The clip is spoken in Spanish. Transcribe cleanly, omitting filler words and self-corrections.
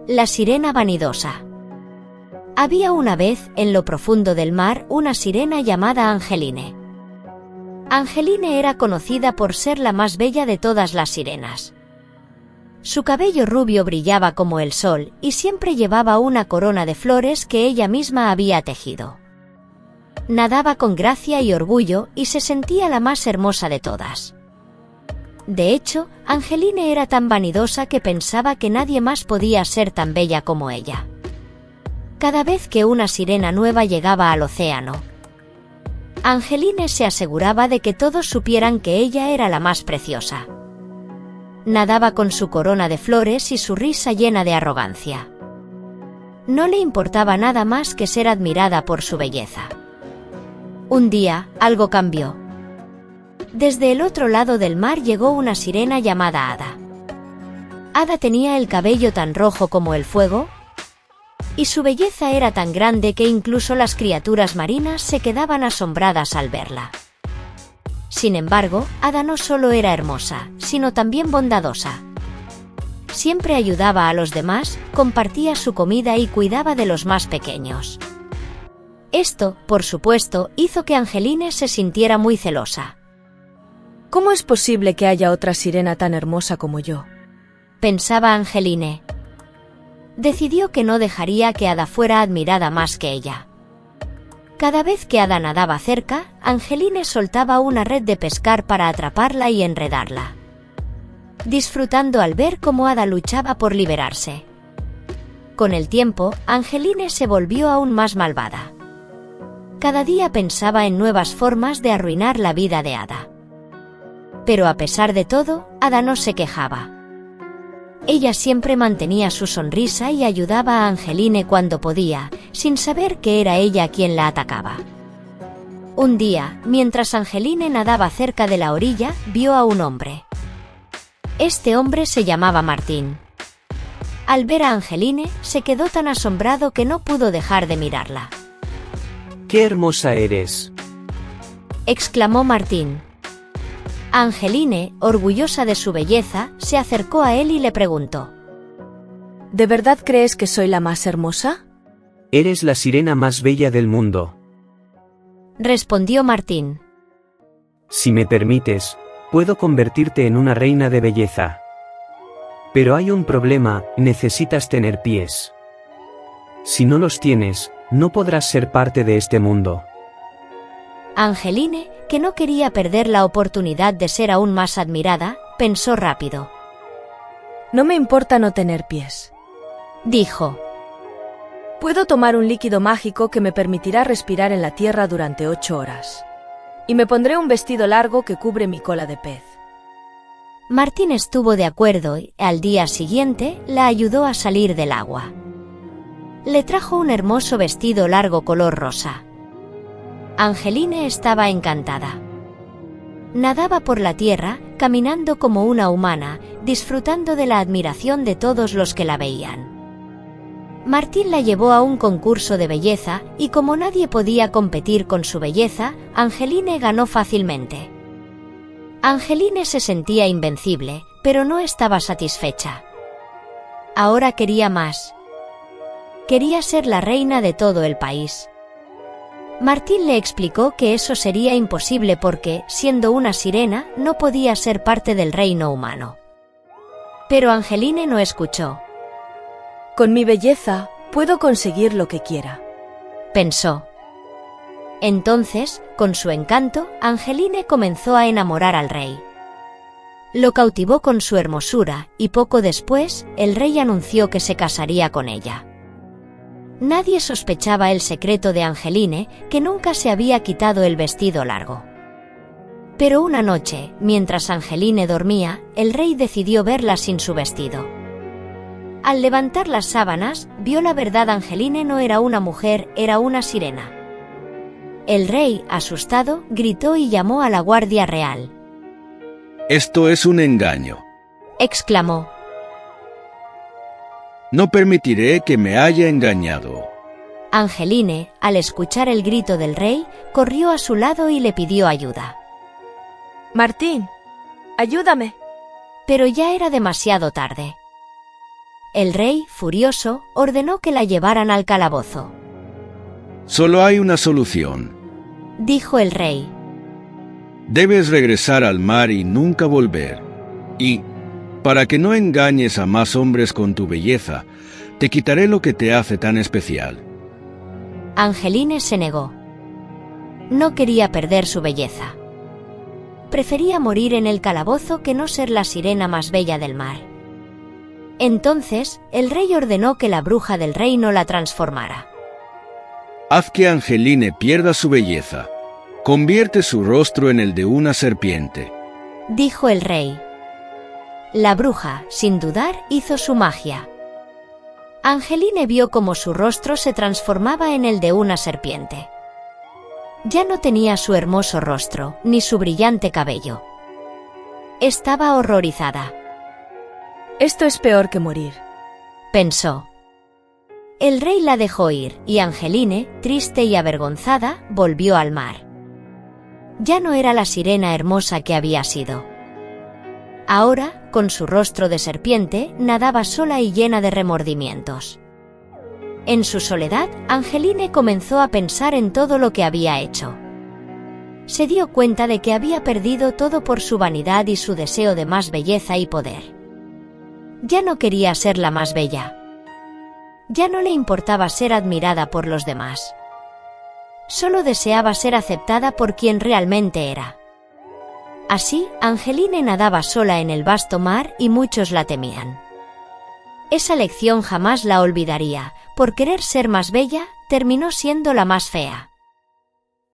La sirena vanidosa. Había una vez, en lo profundo del mar, una sirena llamada Angeline. Angeline era conocida por ser la más bella de todas las sirenas. Su cabello rubio brillaba como el sol y siempre llevaba una corona de flores que ella misma había tejido. Nadaba con gracia y orgullo y se sentía la más hermosa de todas. De hecho, Angeline era tan vanidosa que pensaba que nadie más podía ser tan bella como ella. Cada vez que una sirena nueva llegaba al océano, Angeline se aseguraba de que todos supieran que ella era la más preciosa. Nadaba con su corona de flores y su risa llena de arrogancia. No le importaba nada más que ser admirada por su belleza. Un día, algo cambió. Desde el otro lado del mar llegó una sirena llamada Ada. Ada tenía el cabello tan rojo como el fuego, y su belleza era tan grande que incluso las criaturas marinas se quedaban asombradas al verla. Sin embargo, Ada no solo era hermosa, sino también bondadosa. Siempre ayudaba a los demás, compartía su comida y cuidaba de los más pequeños. Esto, por supuesto, hizo que Angeline se sintiera muy celosa. ¿Cómo es posible que haya otra sirena tan hermosa como yo?, pensaba Angeline. Decidió que no dejaría que Ada fuera admirada más que ella. Cada vez que Ada nadaba cerca, Angeline soltaba una red de pescar para atraparla y enredarla, disfrutando al ver cómo Ada luchaba por liberarse. Con el tiempo, Angeline se volvió aún más malvada. Cada día pensaba en nuevas formas de arruinar la vida de Ada. Pero a pesar de todo, Ada no se quejaba. Ella siempre mantenía su sonrisa y ayudaba a Angeline cuando podía, sin saber que era ella quien la atacaba. Un día, mientras Angeline nadaba cerca de la orilla, vio a un hombre. Este hombre se llamaba Martín. Al ver a Angeline, se quedó tan asombrado que no pudo dejar de mirarla. ¡Qué hermosa eres!, exclamó Martín. Angeline, orgullosa de su belleza, se acercó a él y le preguntó: ¿De verdad crees que soy la más hermosa? Eres la sirena más bella del mundo, respondió Martín. Si me permites, puedo convertirte en una reina de belleza. Pero hay un problema, necesitas tener pies. Si no los tienes, no podrás ser parte de este mundo. Angeline, que no quería perder la oportunidad de ser aún más admirada, pensó rápido. No me importa no tener pies, dijo. Puedo tomar un líquido mágico que me permitirá respirar en la tierra durante 8 horas. Y me pondré un vestido largo que cubre mi cola de pez. Martín estuvo de acuerdo y, al día siguiente, la ayudó a salir del agua. Le trajo un hermoso vestido largo color rosa. Angeline estaba encantada. Nadaba por la tierra, caminando como una humana, disfrutando de la admiración de todos los que la veían. Martín la llevó a un concurso de belleza, y como nadie podía competir con su belleza, Angeline ganó fácilmente. Angeline se sentía invencible, pero no estaba satisfecha. Ahora quería más. Quería ser la reina de todo el país. Martín le explicó que eso sería imposible porque, siendo una sirena, no podía ser parte del reino humano. Pero Angeline no escuchó. Con mi belleza, puedo conseguir lo que quiera, pensó. Entonces, con su encanto, Angeline comenzó a enamorar al rey. Lo cautivó con su hermosura, y poco después, el rey anunció que se casaría con ella. Nadie sospechaba el secreto de Angeline, que nunca se había quitado el vestido largo. Pero una noche, mientras Angeline dormía, el rey decidió verla sin su vestido. Al levantar las sábanas, vio la verdad: Angeline no era una mujer, era una sirena. El rey, asustado, gritó y llamó a la Guardia Real. «Esto es un engaño», exclamó. «No permitiré que me haya engañado». Angeline, al escuchar el grito del rey, corrió a su lado y le pidió ayuda. «Martín, ayúdame». Pero ya era demasiado tarde. El rey, furioso, ordenó que la llevaran al calabozo. Solo hay una solución. Dijo el rey. Debes regresar al mar y nunca volver. Y, para que no engañes a más hombres con tu belleza, te quitaré lo que te hace tan especial. Angeline se negó. No quería perder su belleza. Prefería morir en el calabozo que no ser la sirena más bella del mar. Entonces, el rey ordenó que la bruja del reino la transformara. Haz que Angeline pierda su belleza. Convierte su rostro en el de una serpiente. Dijo el rey. La bruja, sin dudar, hizo su magia. Angeline vio cómo su rostro se transformaba en el de una serpiente. Ya no tenía su hermoso rostro, ni su brillante cabello. Estaba horrorizada. Esto es peor que morir, pensó. El rey la dejó ir, y Angeline, triste y avergonzada, volvió al mar. Ya no era la sirena hermosa que había sido. Ahora, con su rostro de serpiente, nadaba sola y llena de remordimientos. En su soledad, Angeline comenzó a pensar en todo lo que había hecho. Se dio cuenta de que había perdido todo por su vanidad y su deseo de más belleza y poder. Ya no quería ser la más bella. Ya no le importaba ser admirada por los demás. Solo deseaba ser aceptada por quien realmente era. Así, Angeline nadaba sola en el vasto mar y muchos la temían. Esa lección jamás la olvidaría. Por querer ser más bella, terminó siendo la más fea.